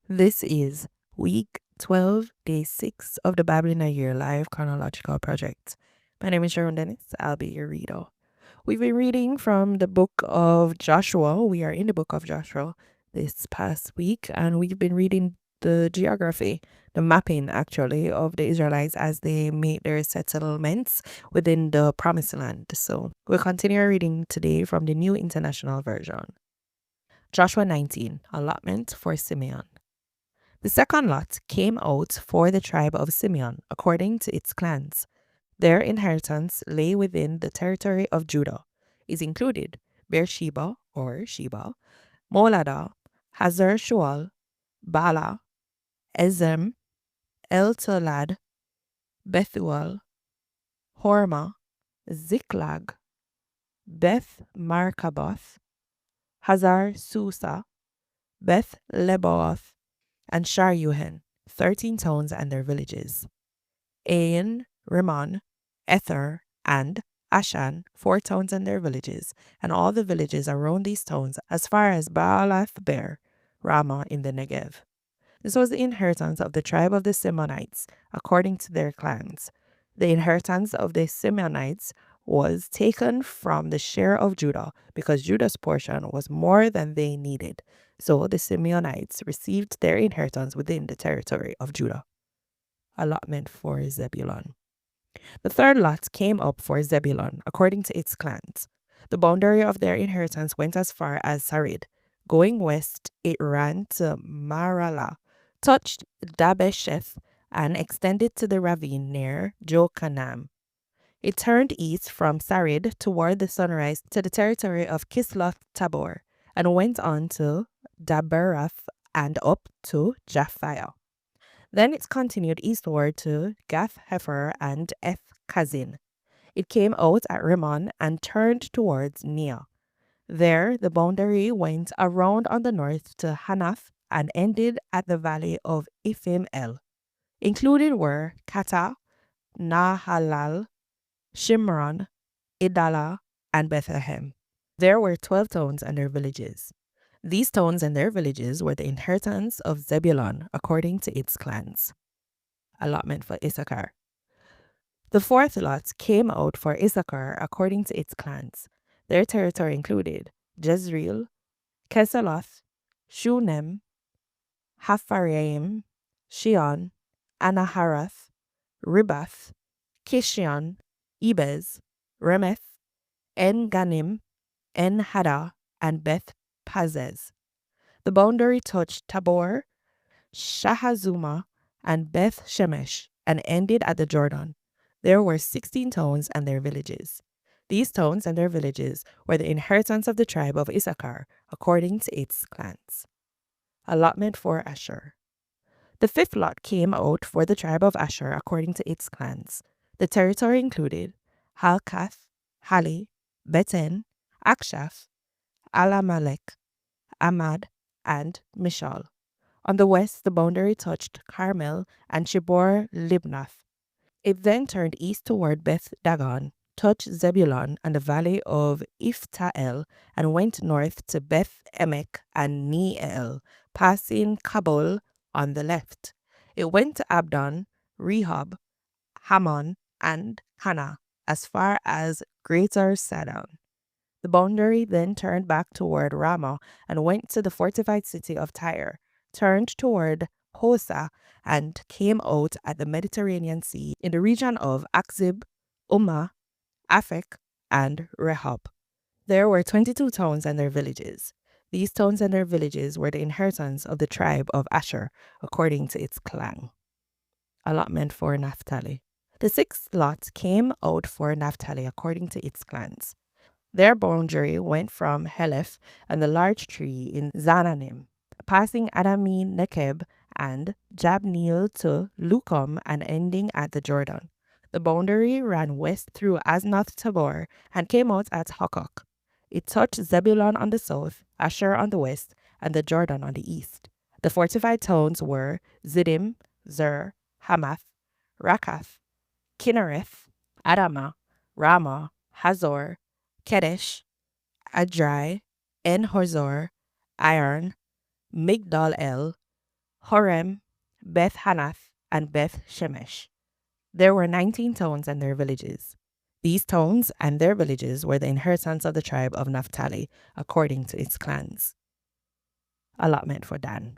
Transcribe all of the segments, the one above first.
This is week 12, day 6 of the Bible in a Year live chronological project. My name is Sharone Dennis. I'll be your reader. We've been reading from the book of Joshua. We are in the book of Joshua this past week, and we've been reading the geography, the mapping actually, of the Israelites as they made their settlements within the Promised Land. So we'll continue our reading today from the New International Version. Joshua 19, allotment for Simeon. The second lot came out for the tribe of Simeon, according to its clans. Their inheritance lay within the territory of Judah. Is included Beersheba or Sheba, Molada, Hazar Shual, Bala, Ezem, El Tolad, Bethuel, Hormah, Ziklag, Beth Markaboth, Hazar Susa, Beth Leboth, and Sharuhen, 13 towns and their villages. Ain, Rimmon, Ether, and Ashan, 4 towns and their villages, and all the villages around these towns as far as Baalath Beer, Ramah in the Negev. This was the inheritance of the tribe of the Simeonites, according to their clans. The inheritance of the Simeonites was taken from the share of Judah, because Judah's portion was more than they needed. So the Simeonites received their inheritance within the territory of Judah. Allotment for Zebulun. The third lot came up for Zebulun, according to its clans. The boundary of their inheritance went as far as Sarid. Going west, it ran to Maralah, touched Dabesheth, and extended to the ravine near Jokanam. It turned east from Sarid toward the sunrise to the territory of Kisloth Tabor, and went on to Daberath and up to Japhiah. Then it continued eastward to Gath Hefer and Eth Kazin. It came out at Rimmon and turned towards Nia. There, the boundary went around on the north to Hanath and ended at the valley of Ephim El. Included were Kata, Nahalal, Shimron, Idala, and Bethlehem. There were 12 towns and their villages. These towns and their villages were the inheritance of Zebulun according to its clans. Allotment for Issachar. The fourth lot came out for Issachar according to its clans. Their territory included Jezreel, Kesaloth, Shunem, Hapharaim, Shion, Anaharath, Ribath, Kishion, Ebez, Remeth, En Ganim, En Haddah, and Beth Pazez. The boundary touched Tabor, Shahazuma, and Beth Shemesh, and ended at the Jordan. There were 16 towns and their villages. These towns and their villages were the inheritance of the tribe of Issachar, according to its clans. Allotment for Asher. The fifth lot came out for the tribe of Asher, according to its clans. The territory included Halkath, Hali, Beten, Akshaph, Alamelech, Amad, and Mishal. On the west, the boundary touched Carmel and Shibor Libnath. It then turned east toward Beth Dagon, touched Zebulun and the valley of Iftael, and went north to Beth Emek and Neel, passing Kabul on the left. It went to Abdon, Rehob, Hammon, and Hannah, as far as Greater Sadon. The boundary then turned back toward Ramah and went to the fortified city of Tyre, turned toward Hosa, and came out at the Mediterranean Sea in the region of Akzib, Ummah, Aphek, and Rehob. There were 22 towns and their villages. These towns and their villages were the inheritance of the tribe of Asher, according to its clan. Allotment for Naphtali. The sixth lot came out for Naphtali according to its clans. Their boundary went from Heleph and the large tree in Zananim, passing Adami Nekeb and Jabneel to Lukum and ending at the Jordan. The boundary ran west through Asnath Tabor and came out at Hokok. It touched Zebulun on the south, Asher on the west, and the Jordan on the east. The fortified towns were Ziddim, Zer, Hamath, Rakath, Kinnereth, Adamah, Ramah, Hazor, Kedesh, Adrai, En Hozor, Iron, Migdal El, Horem, Beth Hanath, and Beth Shemesh. There were 19 towns and their villages. These towns and their villages were the inheritance of the tribe of Naphtali, according to its clans. Allotment for Dan.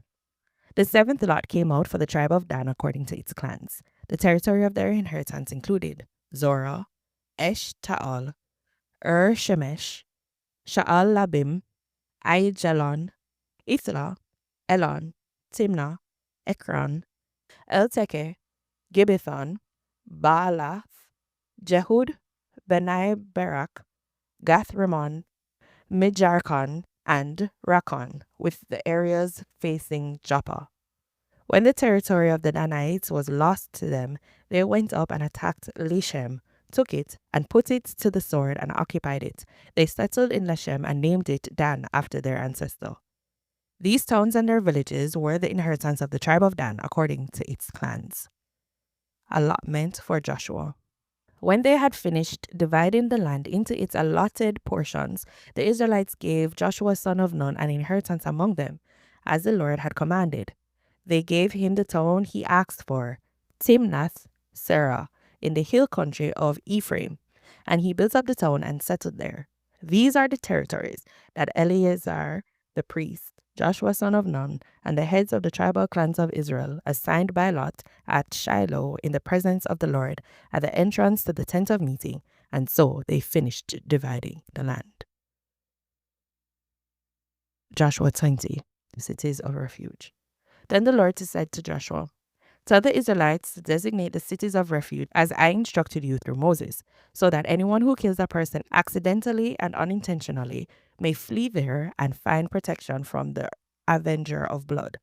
The seventh lot came out for the tribe of Dan according to its clans. The territory of their inheritance included Zorah, Eshtaol, Shemesh, Sha'al Labim, Aijalon, Ithla, Elon, Timnah, Ekron, Elteke, Gibbethon, Baalath, Jehud, Benai Barak, Gath Ramon, Mijarkon, and Rakon, with the areas facing Joppa. When the territory of the Danites was lost to them, they went up and attacked Leshem, took it, and put it to the sword and occupied it. They settled in Leshem and named it Dan after their ancestor. These towns and their villages were the inheritance of the tribe of Dan according to its clans. Allotment for Joshua. When they had finished dividing the land into its allotted portions, the Israelites gave Joshua son of Nun an inheritance among them, as the Lord had commanded. They gave him the town he asked for, Timnath Serah, in the hill country of Ephraim, and he built up the town and settled there. These are the territories that Eleazar the priest, Joshua son of Nun, and the heads of the tribal clans of Israel assigned by lot at Shiloh in the presence of the Lord at the entrance to the tent of meeting, and so they finished dividing the land. Joshua 20, cities of refuge. Then the Lord said to Joshua, tell the Israelites to designate the cities of refuge as I instructed you through Moses, so that anyone who kills a person accidentally and unintentionally may flee there and find protection from the avenger of blood.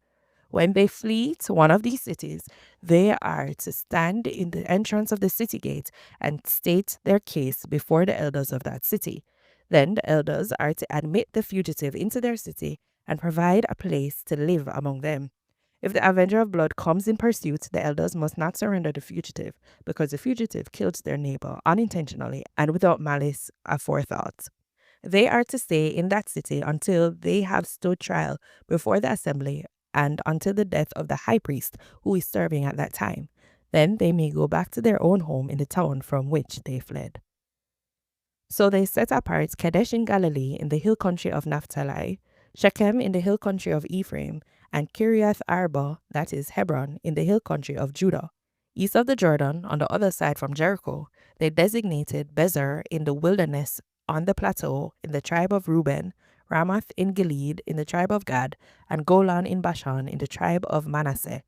When they flee to one of these cities, they are to stand in the entrance of the city gate and state their case before the elders of that city. Then the elders are to admit the fugitive into their city and provide a place to live among them. If the avenger of blood comes in pursuit, the elders must not surrender the fugitive, because the fugitive killed their neighbor unintentionally and without malice aforethought. They are to stay in that city until they have stood trial before the assembly and until the death of the high priest who is serving at that time. Then they may go back to their own home in the town from which they fled. So they set apart Kadesh in Galilee in the hill country of Naphtali, Shechem in the hill country of Ephraim, and Kiriath Arba, that is Hebron, in the hill country of Judah. East of the Jordan, on the other side from Jericho, they designated Bezer in the wilderness on the plateau in the tribe of Reuben, Ramoth in Gilead in the tribe of Gad, and Golan in Bashan in the tribe of Manasseh.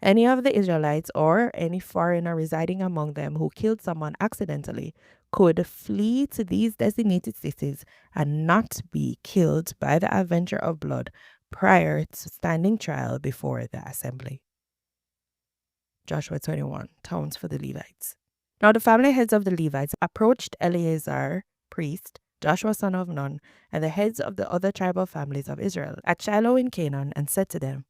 Any of the Israelites or any foreigner residing among them who killed someone accidentally could flee to these designated cities and not be killed by the avenger of blood prior to standing trial before the assembly. Joshua 21, towns for the Levites. Now the family heads of the Levites approached Eleazar, priest, Joshua son of Nun, and the heads of the other tribal families of Israel at Shiloh in Canaan, and said to them,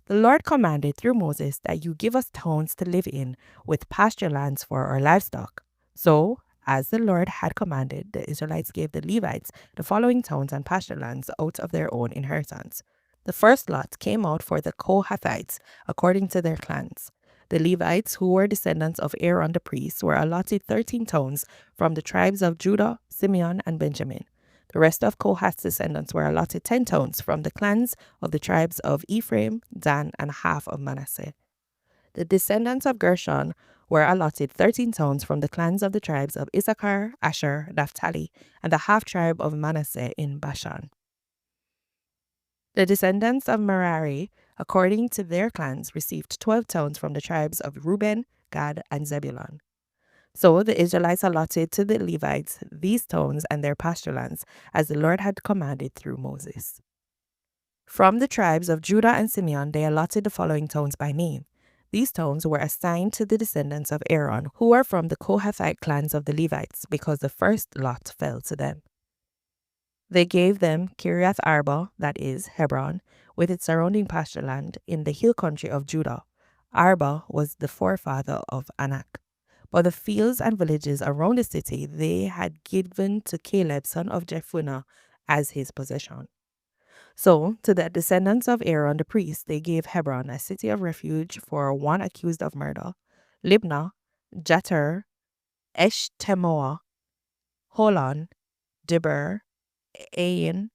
the Lord commanded through Moses that you give us towns to live in with pasture lands for our livestock. So, as the Lord had commanded, the Israelites gave the Levites the following towns and pasture lands out of their own inheritance. The first lot came out for the Kohathites according to their clans. The Levites, who were descendants of Aaron the priest, were allotted 13 towns from the tribes of Judah, Simeon, and Benjamin. The rest of Kohath's descendants were allotted 10 towns from the clans of the tribes of Ephraim, Dan, and half of Manasseh. The descendants of Gershon were allotted 13 towns from the clans of the tribes of Issachar, Asher, Naphtali, and the half-tribe of Manasseh in Bashan. The descendants of Merari, according to their clans, received 12 towns from the tribes of Reuben, Gad, and Zebulun. So the Israelites allotted to the Levites these towns and their pasture lands, as the Lord had commanded through Moses. From the tribes of Judah and Simeon, they allotted the following towns by name. These towns were assigned to the descendants of Aaron, who were from the Kohathite clans of the Levites, because the first lot fell to them. They gave them Kiriath Arba, that is, Hebron, with its surrounding pasture land in the hill country of Judah. Arba was the forefather of Anak. But the fields and villages around the city they had given to Caleb, son of Jephunneh, as his possession. So, to the descendants of Aaron the priest, they gave Hebron, a city of refuge for one accused of murder, Libnah, Jatir, Eshtemoa, Holon, Dibur, Ain,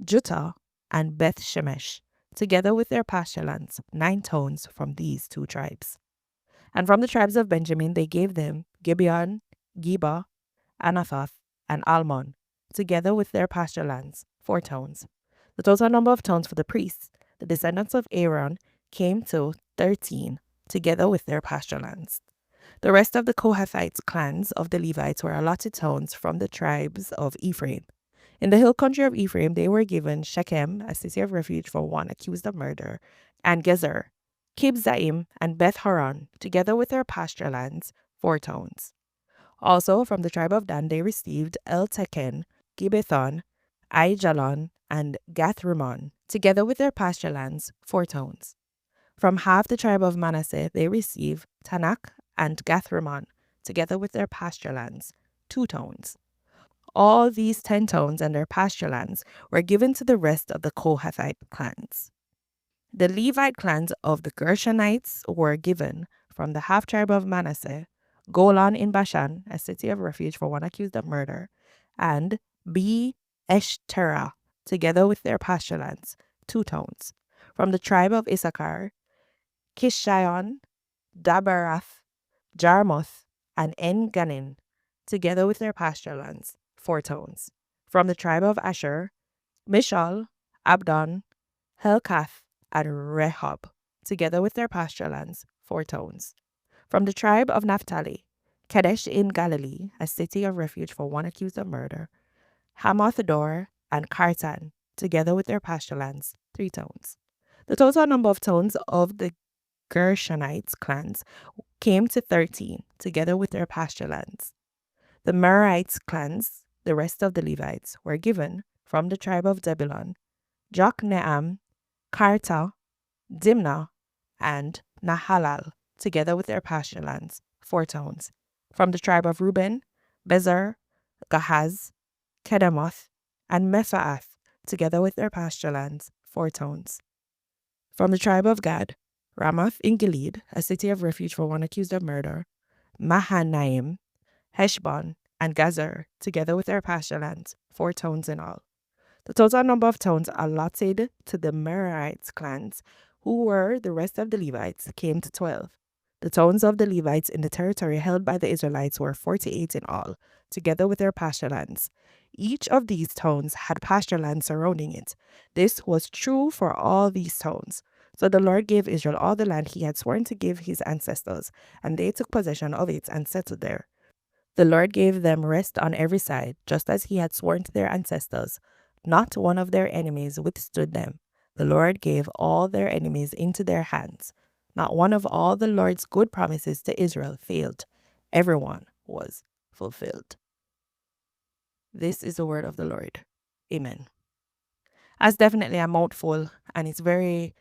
Juttah, and Beth Shemesh, together with their pasture lands, 9 towns from these 2 tribes. And from the tribes of Benjamin they gave them Gibeon, Geba, Anathoth, and Almon, together with their pasture lands, 4 towns. The total number of towns for the priests, the descendants of Aaron, came to 13, together with their pasture lands. The rest of the Kohathites clans of the Levites were allotted towns from the tribes of Ephraim. In the hill country of Ephraim, they were given Shechem, a city of refuge for one accused of murder, and Gezer, Kibzaim, and Beth Horon, together with their pasture lands, 4 towns. Also, from the tribe of Dan, they received El Teken, Gibbethon, Aijalon, and Gathrimmon, together with their pasture lands, 4 towns. From half the tribe of Manasseh, they received Tanakh and Gathrimmon, together with their pasture lands, 2 towns. All these 10 towns and their pasture lands were given to the rest of the Kohathite clans. The Levite clans of the Gershonites were given from the half tribe of Manasseh, Golan in Bashan, a city of refuge for one accused of murder, and Be Eshtera, together with their pasture lands, 2 towns. From the tribe of Issachar, Kishion, Dabarath, Jarmuth, and En Ganin, together with their pasture lands, 4 towns. From the tribe of Asher, Mishal, Abdon, Helkath, and Rehob, together with their pasture lands, 4 towns. From the tribe of Naphtali, Kadesh in Galilee, a city of refuge for one accused of murder, Hamath-dor, and Kartan, together with their pasture lands, 3 towns. The total number of towns of the Gershonites clans came to 13, together with their pasture lands. The Merarites clans, the rest of the Levites, were given from the tribe of Zebulun, Jokneam, Karta, Dimnah, and Nahalal, together with their pasture lands, 4 towns. From the tribe of Reuben, Bezer, Gahaz, Kedemoth, and Mephaath, together with their pasture lands, 4 towns. From the tribe of Gad, Ramoth in Gilead, a city of refuge for one accused of murder, Mahanaim, Heshbon, and Gazer, together with their pasture lands, 4 towns in all. The total number of towns allotted to the Merarites clans, who were the rest of the Levites, came to 12. The towns of the Levites in the territory held by the Israelites were 48 in all, together with their pasture lands. Each of these towns had pasture land surrounding it. This was true for all these towns. So the Lord gave Israel all the land he had sworn to give his ancestors, and they took possession of it and settled there. The Lord gave them rest on every side, just as he had sworn to their ancestors. Not one of their enemies withstood them. The Lord gave all their enemies into their hands. Not one of all the Lord's good promises to Israel failed. Everyone was fulfilled. This is the word of the Lord. Amen. That's definitely a mouthful, and it's very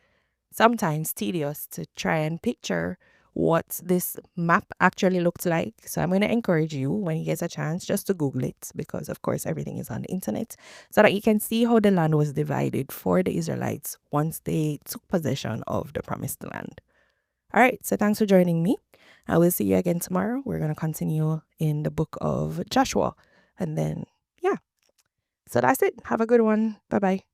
sometimes tedious to try and picture what this map actually looked like. So I'm going to encourage you, when you get a chance, just to Google it, because of course everything is on the internet, so that you can see how the land was divided for the Israelites once they took possession of the promised land. All right, so thanks for joining me. I will see you again tomorrow. We're going to continue in the book of Joshua, and then yeah, so that's it. Have a good one. Bye bye.